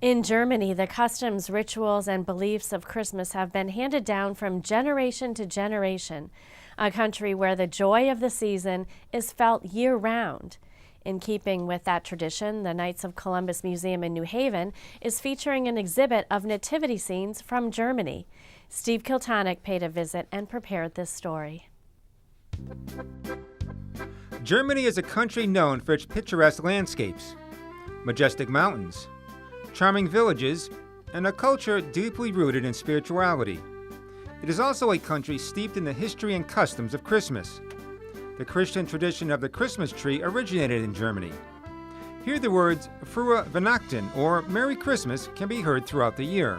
In Germany, the customs, rituals, and beliefs of Christmas have been handed down from generation to generation, a country where the joy of the season is felt year-round. In keeping with that tradition, the Knights of Columbus Museum in New Haven is featuring an exhibit of nativity scenes from Germany. Steve Kiltonick paid a visit and prepared this story. Germany is a country known for its picturesque landscapes, majestic mountains, charming villages, and a culture deeply rooted in spirituality. It is also a country steeped in the history and customs of Christmas. The Christian tradition of the Christmas tree originated in Germany. Here the words Frohe Weihnachten, or Merry Christmas, can be heard throughout the year.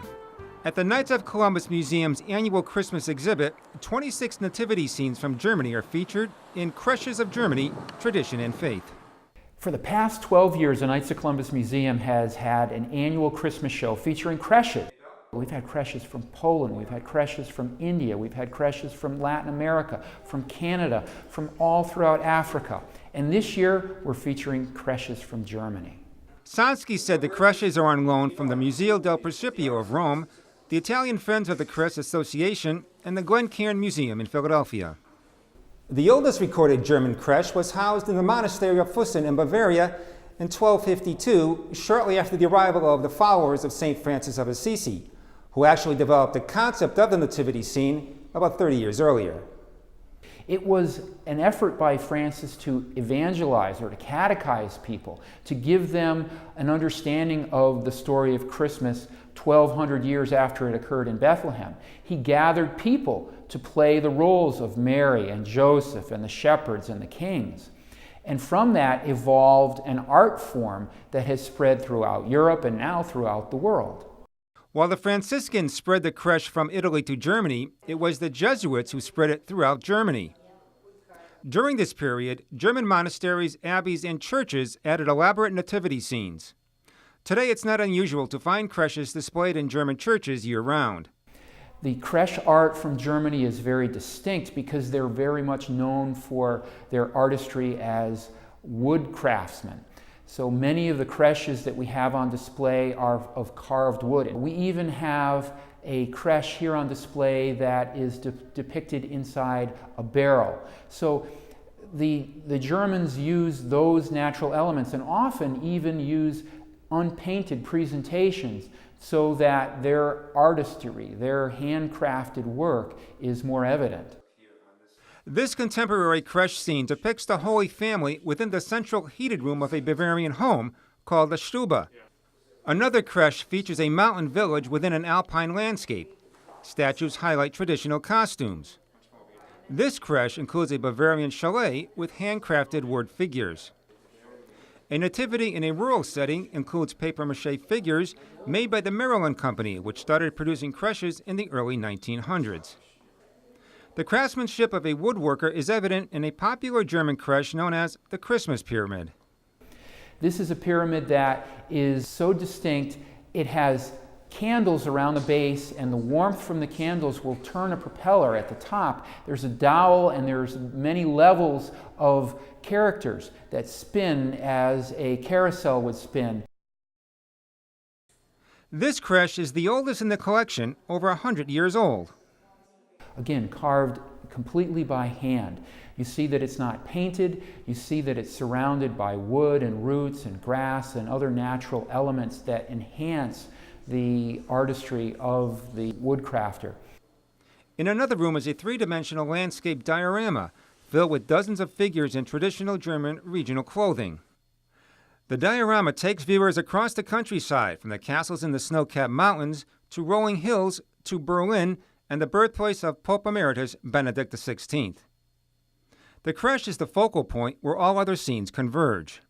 At the Knights of Columbus Museum's annual Christmas exhibit, 26 nativity scenes from Germany are featured in Creches of Germany, Tradition and Faith. For the past 12 years, the Knights of Columbus Museum has had an annual Christmas show featuring creches. We've had creches from Poland, we've had creches from India, we've had creches from Latin America, from Canada, from all throughout Africa. And this year, we're featuring creches from Germany. Sansky said the creches are on loan from the Museo del Principio of Rome, the Italian Friends of the Crest Association, and the Glencairn Museum in Philadelphia. The oldest recorded German creche was housed in the monastery of Füssen in Bavaria in 1252, shortly after the arrival of the followers of St. Francis of Assisi, who actually developed the concept of the nativity scene about 30 years earlier. It was an effort by Francis to evangelize or to catechize people, to give them an understanding of the story of Christmas 1,200 years after it occurred in Bethlehem. He gathered people to play the roles of Mary and Joseph and the shepherds and the kings. And from that evolved an art form that has spread throughout Europe and now throughout the world. While the Franciscans spread the creche from Italy to Germany, it was the Jesuits who spread it throughout Germany. During this period, German monasteries, abbeys, and churches added elaborate nativity scenes. Today, it's not unusual to find creches displayed in German churches year-round. The creche art from Germany is very distinct because they're very much known for their artistry as wood craftsmen. So many of the creches that we have on display are of carved wood. We even have a creche here on display that is depicted inside a barrel. So the Germans use those natural elements and often even use unpainted presentations so that their artistry, their handcrafted work is more evident. This contemporary creche scene depicts the Holy Family within the central heated room of a Bavarian home called the Stube. Another creche features a mountain village within an alpine landscape. Statues highlight traditional costumes. This creche includes a Bavarian chalet with handcrafted wood figures. A nativity in a rural setting includes papier-mâché figures made by the Maryland Company, which started producing creches in the early 1900s. The craftsmanship of a woodworker is evident in a popular German creche known as the Christmas pyramid. This is a pyramid that is so distinct, it has candles around the base, and the warmth from the candles will turn a propeller at the top. There's a dowel and there's many levels of characters that spin as a carousel would spin. This creche is the oldest in the collection, over 100 years old. Again, carved completely by hand. You see that it's not painted. You see that it's surrounded by wood and roots and grass and other natural elements that enhance the artistry of the woodcrafter. In another room is a three-dimensional landscape diorama filled with dozens of figures in traditional German regional clothing. The diorama takes viewers across the countryside, from the castles in the snow-capped mountains to rolling hills to Berlin and the birthplace of Pope Emeritus Benedict XVI. The creche is the focal point where all other scenes converge.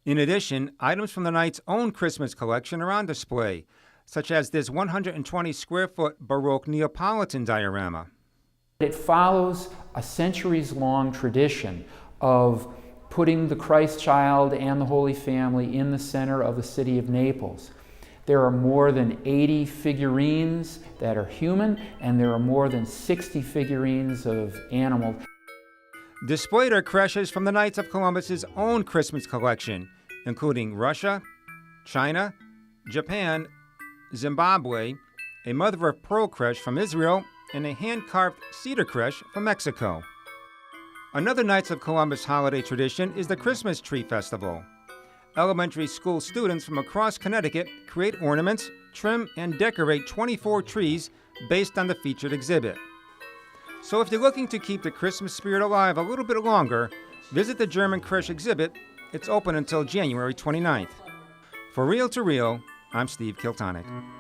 In addition, items from the Knights' own Christmas collection are on display, such as this 120-square-foot Baroque Neapolitan diorama. It follows a centuries-long tradition of putting the Christ child and the Holy Family in the center of the city of Naples. There are more than 80 figurines that are human, and there are more than 60 figurines of animals. Displayed are creches from the Knights of Columbus's own Christmas collection, including Russia, China, Japan, Zimbabwe, a mother-of-pearl creche from Israel, and a hand-carved cedar creche from Mexico. Another Knights of Columbus holiday tradition is the Christmas Tree Festival. Elementary school students from across Connecticut create ornaments, trim, and decorate 24 trees based on the featured exhibit. So if you're looking to keep the Christmas spirit alive a little bit longer, visit the German Creche exhibit. It's open until January 29th. For Real to Real, I'm Steve Kiltonick.